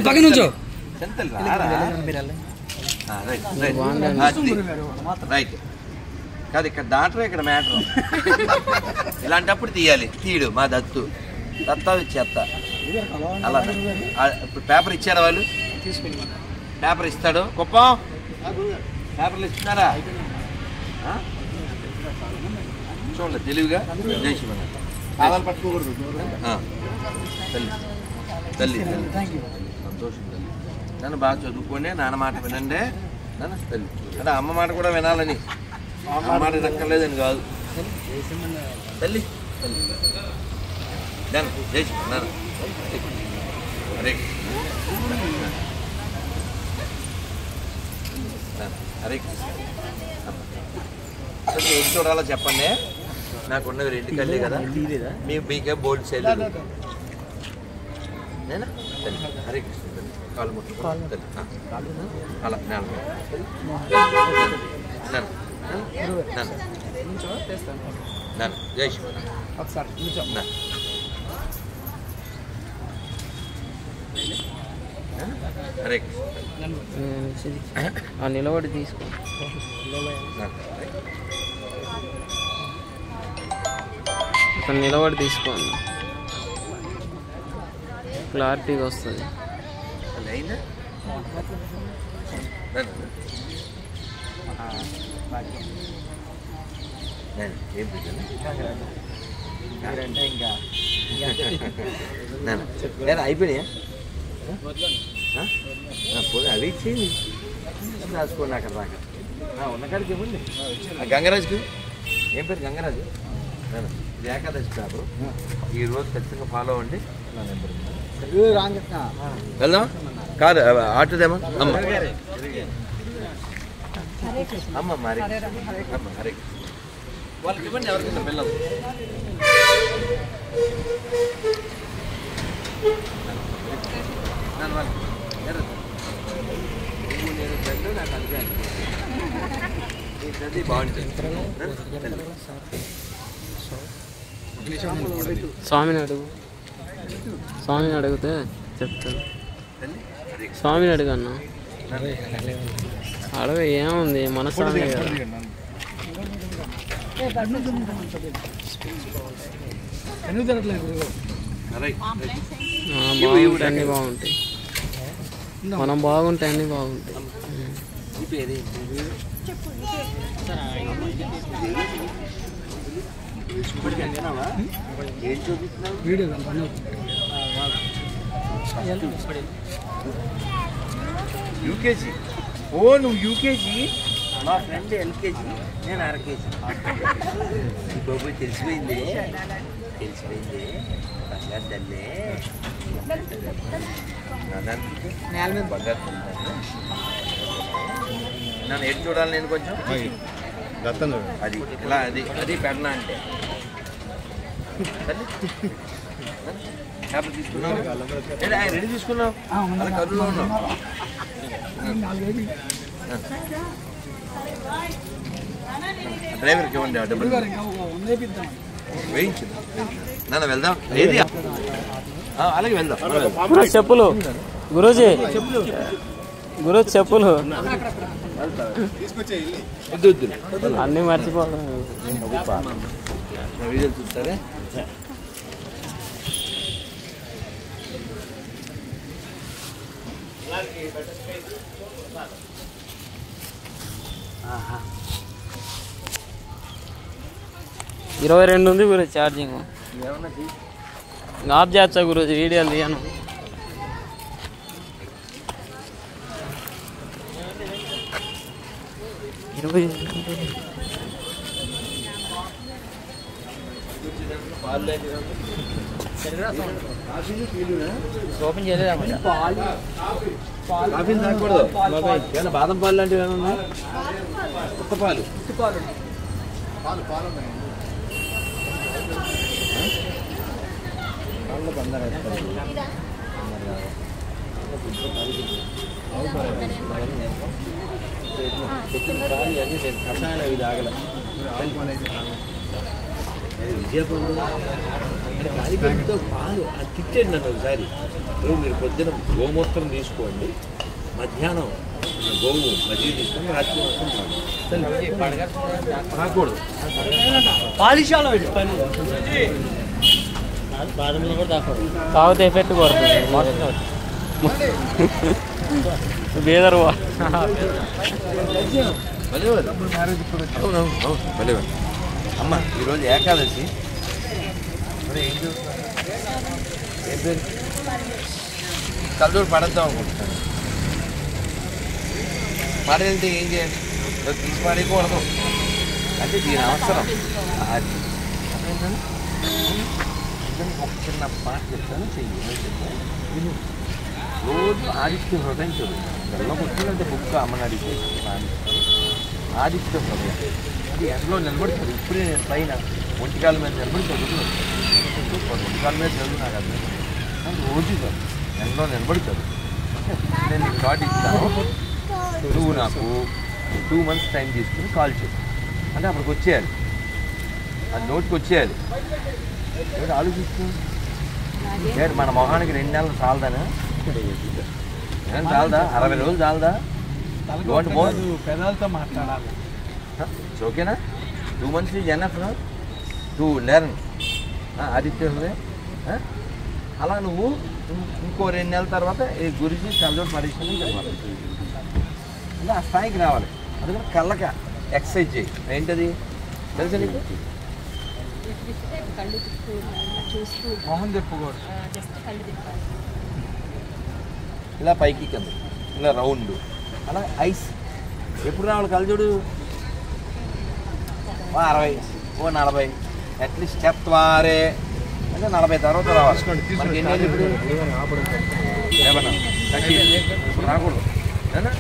పక్కన నుంచో రైట్ కాదు ఇక్కడ డాక్టర్ ఇక్కడ మ్యాటర్ ఇలాంటప్పుడు తీయాలి తీయడు మా దత్తు దత్తా చెత్త అలా ఇప్పుడు పేపర్ ఇచ్చారా వాళ్ళు పేపర్ ఇస్తాడు కుప్పం పేపర్లు ఇస్తున్నారా చూడండి తెలివిగా జయశివన్ పట్టుకోకూడదు తల్లి తల్లి సంతోషం తల్లి నన్ను బాగా చదువుకోండి నాన్న మాట వినండి నాన్న తల్లి అంటే అమ్మ మాట కూడా వినాలని అమ్మ మాట దక్కర్లేదని కాదు తల్లి తల్లి నాన్న జయశివన్ నాన్న హరే హరే ఏం చూడాలో చెప్పండి నాకున్నవి 2 కళ్ళే కదా మీకే బోల్డ్ సేల్ నేనా తల్లి హరే కృష్ణ తల్లి కాలు ముట్టు తల్లి అలా నాన్న నాన్న జై శివ హరే కృష్ణ నిలబడి తీసుకో అక్కడ నిలబడి తీసుకోండి క్లారిటీగా వస్తుంది అయిపోయినాయా అవి ఇచ్చేయండి రాసుకోండి అక్కడ దాకా ఉన్నకాడికి ఇవ్వండి గంగరాజుకి ఏం పేరు గంగరాజు ఇది ఏకాదశి పేపరు ఈరోజు ఖచ్చితంగా ఫాలో అవ్వండి నా నెంబర్ వెళ్దాం కాదు ఆటోదేమా అమ్మ అమ్మ మరి అమ్మ హరే వాళ్ళకి ఇవ్వండి ఎవరికైనా పిల్లలు నాకు అది బాగుంటుంది స్వామిని అడిగితే చెప్తాను స్వామిని అడుగన్నా అడగ ఏముంది మన స్వామి బాగుంటే అన్నీ బాగుంటాయి మనం బాగుంటే అన్నీ బాగుంటాయి యూకేజీ ఓ నువ్వు యూకేజీ మా ఫ్రెండ్ ఎల్కేజీ నేను అరకేజీ బాబు తెలిసిపోయింది తల్లే నన్ను ఎటు చూడాలి నేను కొంచెం అది ఇలా అది అది పెడనా అంటే పేపర్ తీసుకున్నావు రెడీ తీసుకున్నావు అలా కర్రూలో ఉన్నావు డ్రైవర్కి ఇవ్వండి డబ్బులు వేయించింది నాన్న వెళ్దాం ఏది అలాగే వెళ్దాం చెప్పులు గురూజీ చెప్పులు అన్నీ మర్చిపోతాం వీడియోలు చూస్తారే ఇరవై 22 ఉంది గురు ఛార్జింగ్ ఆఫ్ చేస్తా గురూజీ వీడియోలు తీయను ఓపెన్ చేయలేదు బాదం పాలు లాంటివి ఏమైనా ఉన్నాయి కొత్త పాలు కషాయాలు అవి తాగల విజయపురం అంటే కాలిపెట్టితో పాలు అది తిట్టండి నన్ను ఒకసారి. మీరు పొద్దున గోమూత్రం తీసుకోండి, మధ్యాహ్నం గోవు మజ్జిగ తీసుకొని రాత్రి రాకూడదు. పాలిశాల తాగితే ఎఫెక్ట్ కొడుతుంది బేదరు అమ్మ ఈరోజు ఏకాదశి. ఏం చూస్తున్నా? ఏం పేరు? కళ్ళూరు పడద్దాం అనుకుంటున్నాను. పడేస్తే ఏం చేయాలి? తీసి పడేయకూడదు అంటే దీని అవసరం. అది ఒక చిన్న మాట చెప్తాను, చెయ్యి. రోజు ఆదిత్య హృదయం చదువు. బెల్లం వచ్చిందంటే బుక్ అమ్మని అడిగితే ఆదిత్య హృదయం అది ఎండలో నిలబడి చదువు. ఇప్పుడే నేను పైన ఒంటికాల మీద నిలబడి చదువుతున్నాను. ఒంటికాల మీద చదువు నాకు అర్థం. రోజు చదువు, ఎండలో నిలబడి చదువు. నేను నీకు కార్డు ఇస్తాను, నువ్వు నాకు 2 months టైం తీసుకుని కాల్ చేయి. అంటే అప్పటికి వచ్చేయాలి, అది నోటికి వచ్చేయాలి. ఏమిటి ఆలోచిస్తూ మన మొహానికి 2 నెలలు చాలదానా? ఏం చాలదా? 60 రోజులు చాలదా? పెదాలతో మాట్లాడాలి. ఓకేనా? 2 months is enough to learn Aditya హృదయం. అలా నువ్వు ఇంకో 2 నెలల తర్వాత ఈ గురించి కళ్ళజోడు పరీక్షలు చెప్పాలి. అంటే ఆ స్థాయికి రావాలి. అందుకని కళ్ళక ఎక్సర్సైజ్ చేయి. ఏంటది తెలుసా నీకు? మొహం చెప్పుకోడు. ఇలా పైకి కింద ఇలా రౌండ్ అలా ఐస్. ఎప్పుడు రావాలి కళ్ళజోడు? 60 40 అట్లీస్ట్ చెప్తారే అంటే 40 తర్వాత రావాలి. మనకి ఎన్ని ఏళ్ళు ఇప్పుడు? ఏమన్నా ఇప్పుడు రాకూడదు అంటే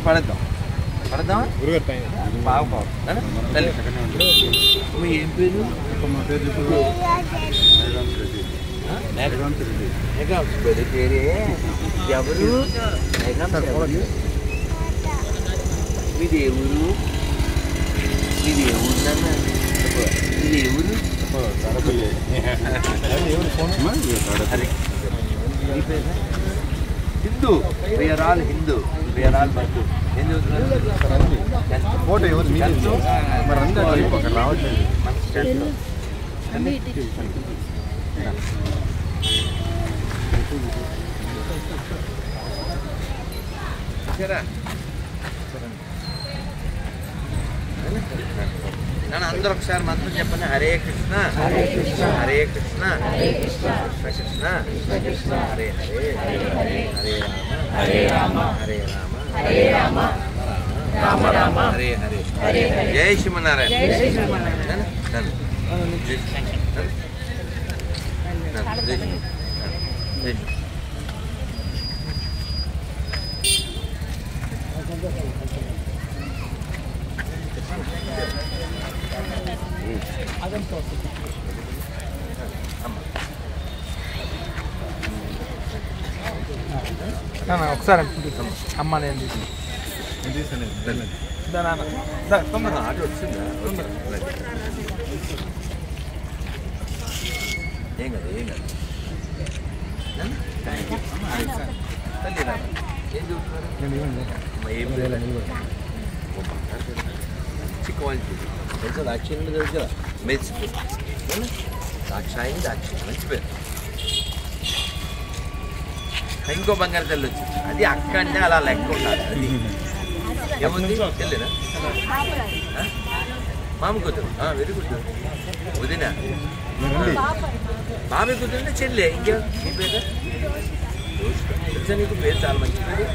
పడేద్దాం. పడేద్దామా? బాగా తల్లి ఏం పేరు? ఎవరు? మీది ఏ ఊరు? మీది ఏ ఊరు నాన్న? మీది ఏ ఊరు? Hindu. We are all Hindu, we are all బంధు. ఏం చదువుతున్నారు? ఫోటో ఎవరు? మరి అందరూ అక్కడ రావట్లేదు. మన స్టేట్లో నన్ను అందరూ ఒకసారి మంత్రం చెప్పండి. హరే కృష్ణ హరే కృష్ణ హరే కృష్ణ కృష్ణ కృష్ణ హరే హరే హరే రామ హరే రామ హరే రామ రామ రామ హరే హరే. జై శ్రీమన్నారాయణ. ఒకసారి అమ్మ నేను ఆట వచ్చిందా? ఏం కదా ఏం కదా తల్లి ఏం చూస్తున్నారు? చిక్కవాళ్ళు తెలుసా? దాక్షాయణి తెలుసు కదా, మెచ్చి దాక్షాయణి దాక్షాయణి మంచి పేరు. ఇంకో బంగారు తల్లి వచ్చింది, అది అక్క అంటే అలా లెక్క ఉండాలి. అది ఏముంది తెలియదా? మామ కూతురు. Very good. వదిన బాబాయ్ కూతురు అంటే చెల్లె. ఇంకా నీ పేరు తెలుసా? నీకు పేరు చాలా మంచి పేరు.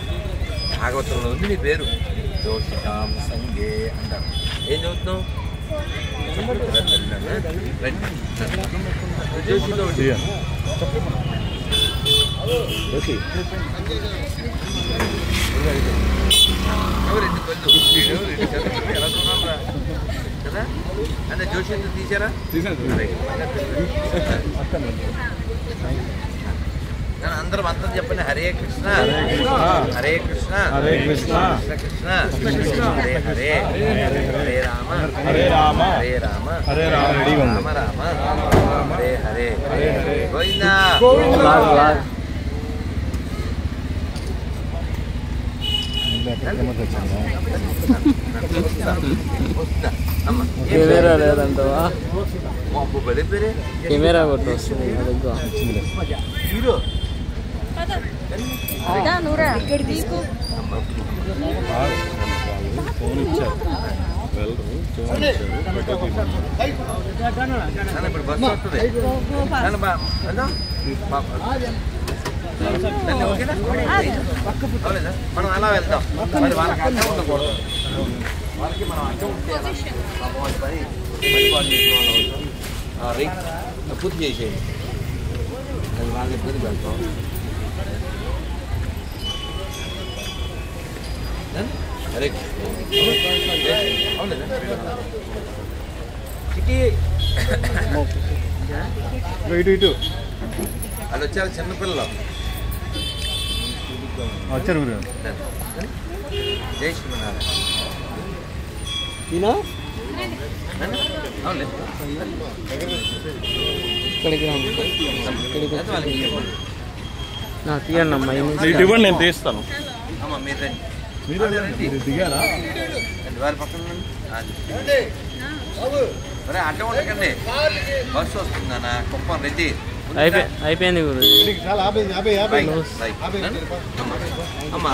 భాగవతంలో ఉంది నీ పేరు. జోషికాం సంగే అంటారు. ఏం చదువుతున్నావు? జోషిలో రెండు కళ్ళు ఎలా చూడాలరా కదా? అంటే జోషి తీసారా? అందరూ అందరూ మంత్రం చెప్పండి. హరే కృష్ణ హరే కృష్ణ కృష్ణ కృష్ణ హరే హరే హరే రామ హరే రామ హరే రామ రామ హరే హరే గోవిందా. కెమెరా లేదంటవా? పేరే కెమెరా కొట్టి వస్తుంది హీరో ఇక్కడ తీసుకో. ఇప్పుడు బస్సు వస్తుంది. మనం అలా వెళ్తాం. మరి వాళ్ళకి అడ్డం ఉండకూడదు. వాళ్ళకి మనం అడ్డం ఉంటే పూర్తి చేసేయండి. అది వాళ్ళ ఇబ్బంది పెడతాం. హరే ఇటు వాళ్ళు వచ్చారు చిన్నపిల్లలు వచ్చారు. జై శ్రీమన్నారాయణ. ఇక్కడికి తీయండి అమ్మా. ఇవ్వండి, నేను తీస్తాను. అమ్మా మీరు దిగారా? వారి పక్కన అడ్డం ఉండకండి. బస్సు వస్తుందన్న కుప్పం రెడ్డి. అయిపోయింది గురు. అమ్మా